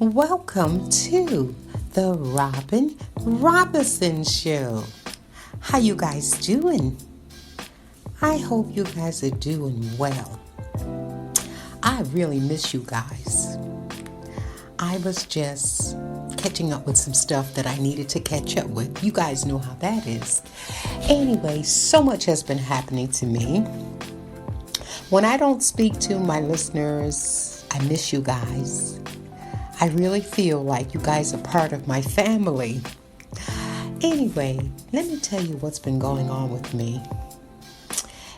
Welcome to the Robin Robinson Show. How you guys doing? I hope you guys are doing well. I really miss you guys. I was just catching up with some stuff that I needed to catch up with. You guys know how that is. Anyway, so much has been happening to me. When I don't speak to my listeners, I miss you guys. I really feel like you guys are part of my family. Anyway, let me tell you what's been going on with me.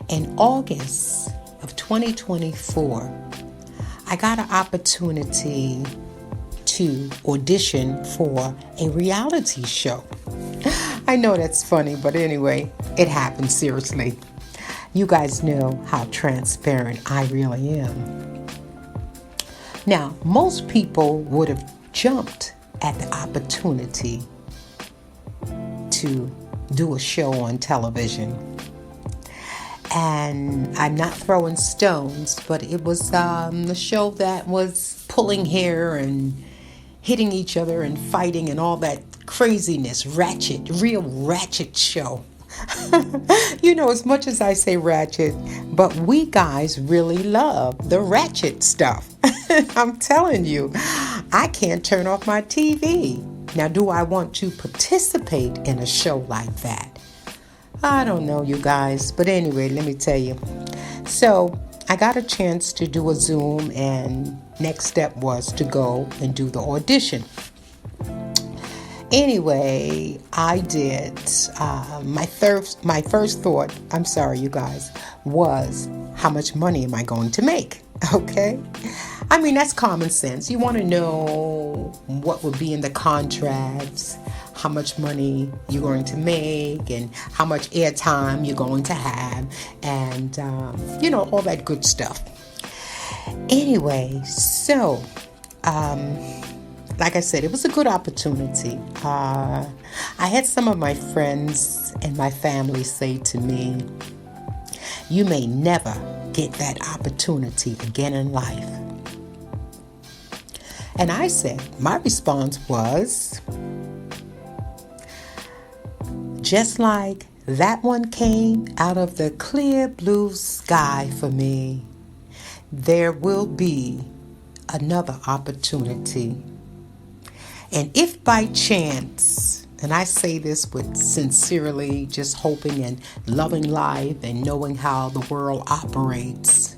In August of 2024, I got an opportunity to audition for a reality show. I know that's funny, but anyway, it happened seriously. You guys know how transparent I really am. Now, most people would have jumped at the opportunity to do a show on television. And I'm not throwing stones, but it was a show that was pulling hair and hitting each other and fighting and all that craziness, real ratchet show. You know, as much as I say ratchet, but we guys really love the ratchet stuff. I'm telling you, I can't turn off my TV. Now, do I want to participate in a show like that? I don't know, you guys. But anyway, let me tell you. So I got a chance to do a Zoom, and next step was to go and do the audition. Anyway, I did. My first thought, I'm sorry, you guys, was how much money am I going to make? Okay? I mean, that's common sense. You want to know what would be in the contracts, how much money you're going to make, and how much airtime you're going to have, and, all that good stuff. Anyway, so, like I said, it was a good opportunity. I had some of my friends and my family say to me, you may never get that opportunity again in life. And I said, my response was, just like that one came out of the clear blue sky for me, there will be another opportunity. And if by chance, and I say this with sincerely just hoping and loving life and knowing how the world operates,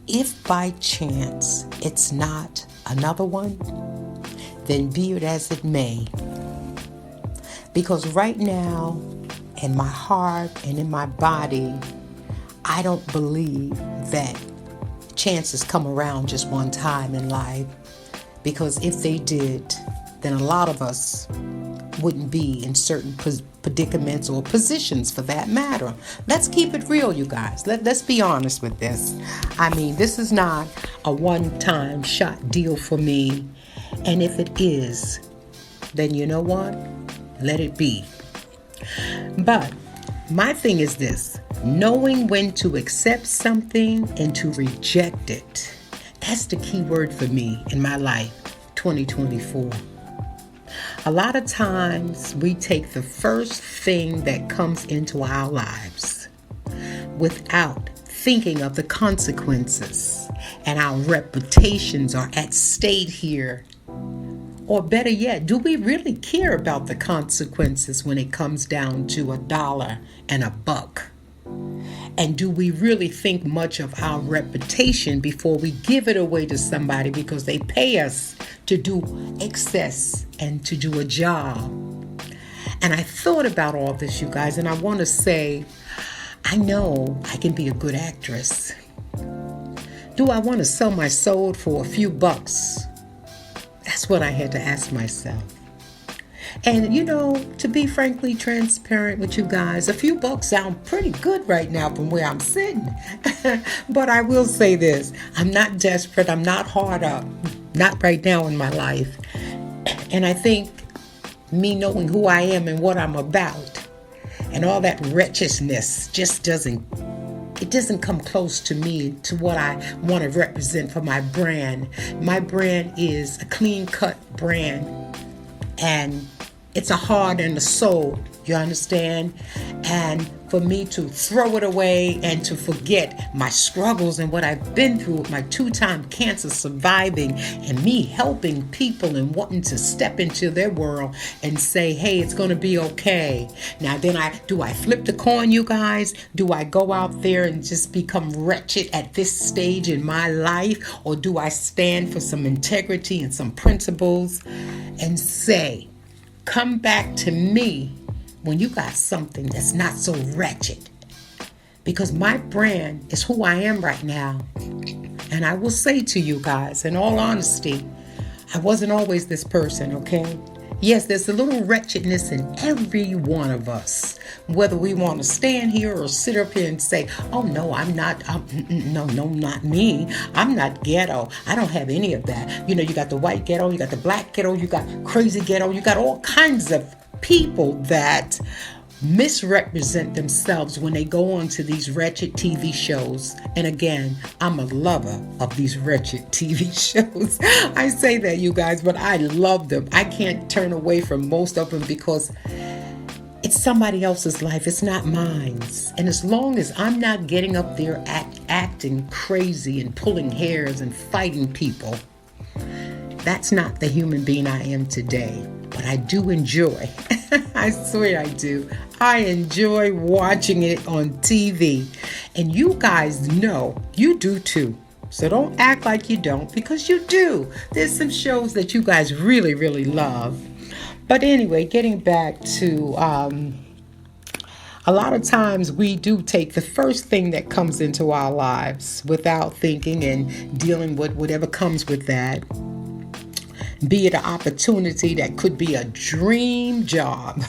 if by chance it's not another one, then be it as it may. Because right now, in my heart and in my body, I don't believe that chances come around just one time in life. Because if they did, then a lot of us wouldn't be in certain predicaments or positions for that matter. Let's keep it real, you guys. Let's be honest with this. I mean, this is not a one-time shot deal for me. And if it is, then you know what? Let it be. But my thing is this, knowing when to accept something and to reject it. That's the key word for me in my life, 2024. A lot of times we take the first thing that comes into our lives without thinking of the consequences, and our reputations are at stake here. Or better yet, do we really care about the consequences when it comes down to $1 and $1? And do we really think much of our reputation before we give it away to somebody because they pay us to do excess and to do a job? And I thought about all this, you guys, and I want to say, I know I can be a good actress. Do I want to sell my soul for a few bucks? That's what I had to ask myself. And, to be frankly transparent with you guys, a few bucks sound pretty good right now from where I'm sitting. But I will say this, I'm not desperate, I'm not hard up, not right now in my life. And I think me knowing who I am and what I'm about and all that wretchedness just doesn't it doesn't come close to me, to what I want to represent for my brand. My brand is a clean-cut brand, and it's a heart and a soul, you understand? And for me to throw it away and to forget my struggles and what I've been through with my 2-time cancer surviving, and me helping people and wanting to step into their world and say, hey, it's going to be okay. Now then, do I flip the coin, you guys? Do I go out there and just become wretched at this stage in my life? Or do I stand for some integrity and some principles and say, come back to me when you got something that's not so wretched? Because my brand is who I am right now. And I will say to you guys, in all honesty, I wasn't always this person, okay? Yes, there's a little wretchedness in every one of us. Whether we want to stand here or sit up here and say, oh, no, I'm not, no, not me. I'm not ghetto. I don't have any of that. You know, you got the white ghetto, you got the black ghetto, you got crazy ghetto, you got all kinds of people that misrepresent themselves when they go on to these wretched TV shows. And again, I'm a lover of these wretched TV shows. I say that, you guys, but I love them. I can't turn away from most of them because it's somebody else's life. It's not mine. And as long as I'm not getting up there acting crazy and pulling hairs and fighting people, that's not the human being I am today. But I do enjoy. I swear I do. I enjoy watching it on TV. And you guys know you do too. So don't act like you don't, because you do. There's some shows that you guys really, really love. But anyway, getting back to a lot of times we do take the first thing that comes into our lives without thinking and dealing with whatever comes with that. Be it an opportunity that could be a dream job,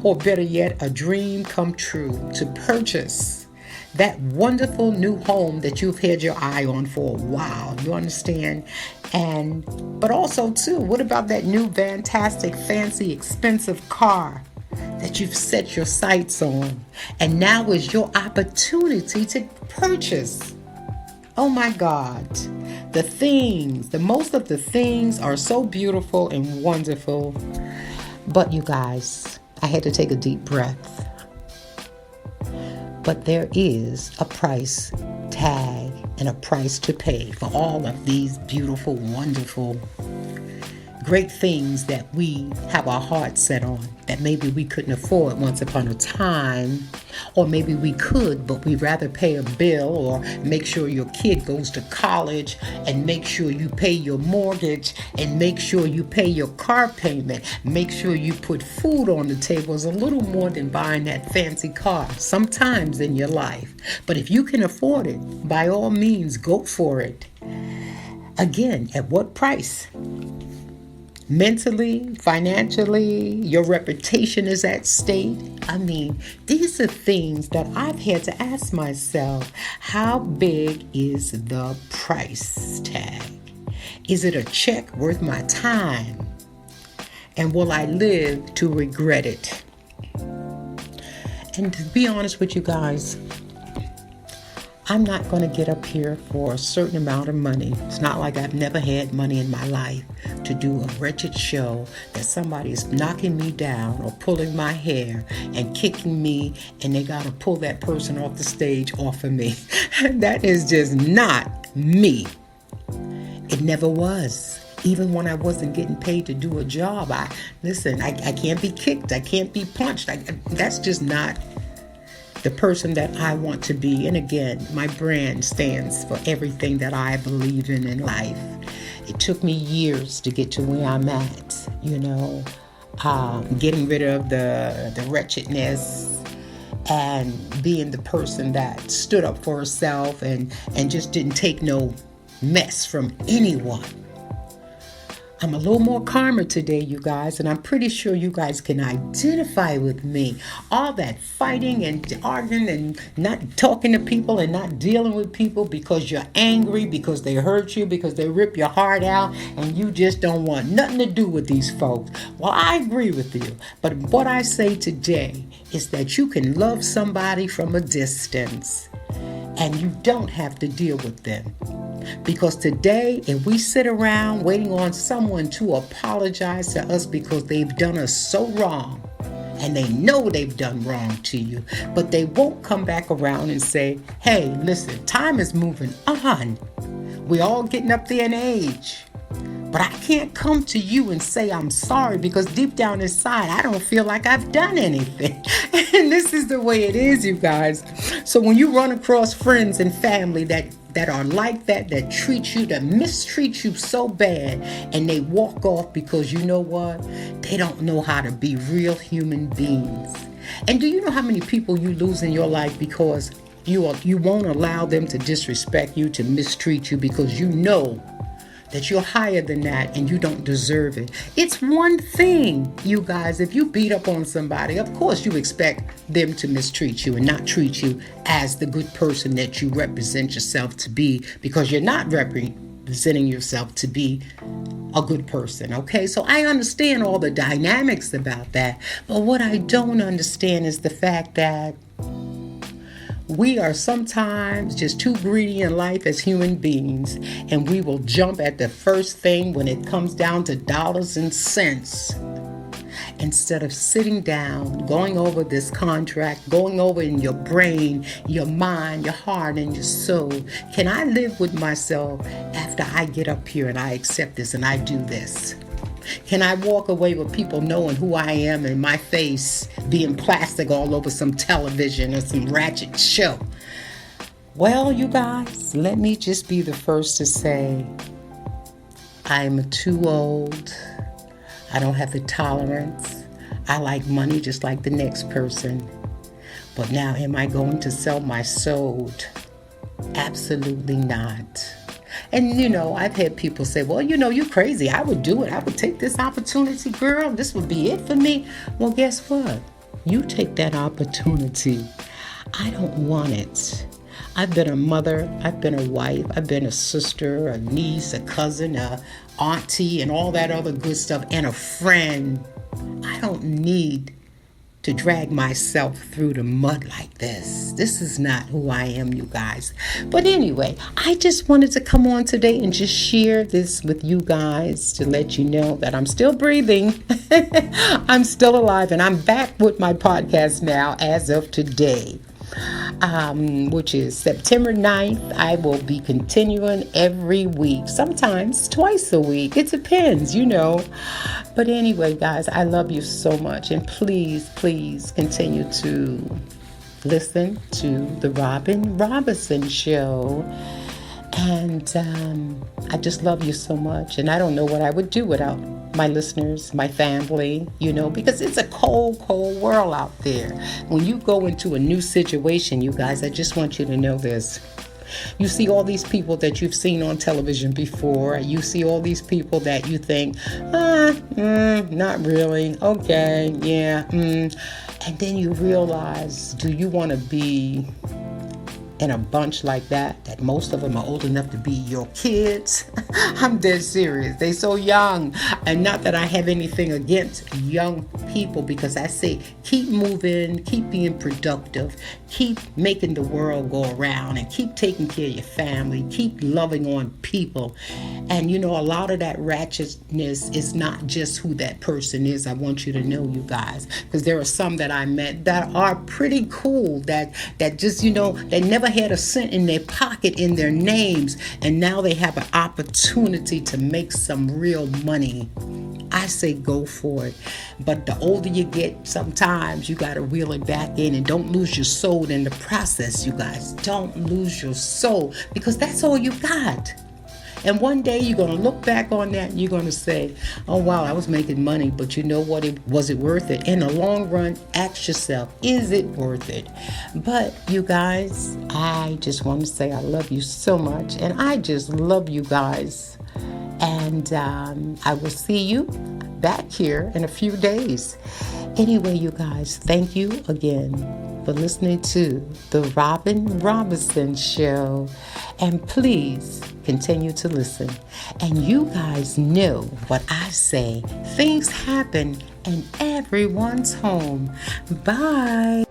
or better yet, a dream come true, to purchase that wonderful new home that you've had your eye on for a while. You understand? But also too, what about that new fantastic, fancy, expensive car that you've set your sights on? And now is your opportunity to purchase. Oh my God. Most of the things are so beautiful and wonderful. But you guys, I had to take a deep breath. But there is a price tag and a price to pay for all of these beautiful, wonderful, great things that we have our hearts set on, that maybe we couldn't afford once upon a time, or maybe we could, but we'd rather pay a bill or make sure your kid goes to college, and make sure you pay your mortgage, and make sure you pay your car payment, make sure you put food on the table. Is a little more than buying that fancy car sometimes in your life. But if you can afford it, by all means, go for it. Again, at what price? Mentally, financially, your reputation is at stake. I mean, these are things that I've had to ask myself. How big is the price tag? Is it a check worth my time? And will I live to regret it? And to be honest with you guys, I'm not going to get up here for a certain amount of money. It's not like I've never had money in my life to do a wretched show that somebody is knocking me down or pulling my hair and kicking me, and they got to pull that person off the stage off of me. That is just not me. It never was. Even when I wasn't getting paid to do a job, I can't be kicked. I can't be punched. That's just not the person that I want to be. And again, my brand stands for everything that I believe in life. It took me years to get to where I'm at, getting rid of the wretchedness and being the person that stood up for herself and just didn't take no mess from anyone. I'm a little more calmer today, you guys, and I'm pretty sure you guys can identify with me. All that fighting and arguing and not talking to people and not dealing with people because you're angry, because they hurt you, because they rip your heart out, and you just don't want nothing to do with these folks. Well, I agree with you, but what I say today is that you can love somebody from a distance. and you don't have to deal with them. Because today, if we sit around waiting on someone to apologize to us because they've done us so wrong, and they know they've done wrong to you, but they won't come back around and say, hey, listen, time is moving on. We're all getting up there in age. But I can't come to you and say I'm sorry because deep down inside, I don't feel like I've done anything. And this is the way it is, you guys. So when you run across friends and family that are like that treat you, that mistreat you so bad, and they walk off because you know what? They don't know how to be real human beings. And do you know how many people you lose in your life because you won't allow them to disrespect you, to mistreat you, because you know that you're higher than that and you don't deserve it. It's one thing, you guys, if you beat up on somebody, of course you expect them to mistreat you and not treat you as the good person that you represent yourself to be, because you're not representing yourself to be a good person, okay? So I understand all the dynamics about that, but what I don't understand is the fact that we are sometimes just too greedy in life as human beings, and we will jump at the first thing when it comes down to dollars and cents. Instead of sitting down, going over this contract, going over in your brain, your mind, your heart, and your soul. Can I live with myself after I get up here and I accept this and I do this? Can I walk away with people knowing who I am and my face being plastic all over some television or some ratchet show? Well, you guys, let me just be the first to say I'm too old. I don't have the tolerance. I like money just like the next person. But now, am I going to sell my soul? Absolutely not. And, I've had people say, well, you're crazy. I would do it. I would take this opportunity, girl. This would be it for me. Well, guess what? You take that opportunity. I don't want it. I've been a mother. I've been a wife. I've been a sister, a niece, a cousin, a auntie, and all that other good stuff, and a friend. I don't need to drag myself through the mud like this. This is not who I am, you guys. But anyway, I just wanted to come on today and just share this with you guys to let you know that I'm still breathing. I'm still alive, and I'm back with my podcast now as of today. Which is September 9th. I will be continuing every week, sometimes twice a week. It depends, But anyway, guys, I love you so much. And please continue to listen to the Robin Robinson Show. And I just love you so much. And I don't know what I would do without my listeners, my family, because it's a cold, cold world out there. When you go into a new situation, you guys, I just want you to know this. You see all these people that you've seen on television before. You see all these people that you think, not really. Okay, yeah. And then you realize, do you want to be in a bunch like that most of them are old enough to be your kids? I'm dead serious. They so young. And not that I have anything against young people, because I say keep moving, keep being productive, keep making the world go around, and keep taking care of your family, keep loving on people. And a lot of that ratchetness is not just who that person is. I want you to know, you guys, because there are some that I met that are pretty cool, that just, they never had a cent in their pocket in their names, and now they have an opportunity to make some real money. I say go for it. But the older you get, sometimes you got to reel it back in, and don't lose your soul in the process, you guys. Don't lose your soul, because that's all you got. And one day you're going to look back on that and you're going to say, oh, wow, I was making money, but you know what? Was it worth it? In the long run, ask yourself, is it worth it? But you guys, I just want to say I love you so much. And I just love you guys. And I will see you back here in a few days. Anyway, you guys, thank you again for listening to the Robin Robinson Show. And please continue to listen. And you guys know what I say. Things happen and everyone's home. Bye.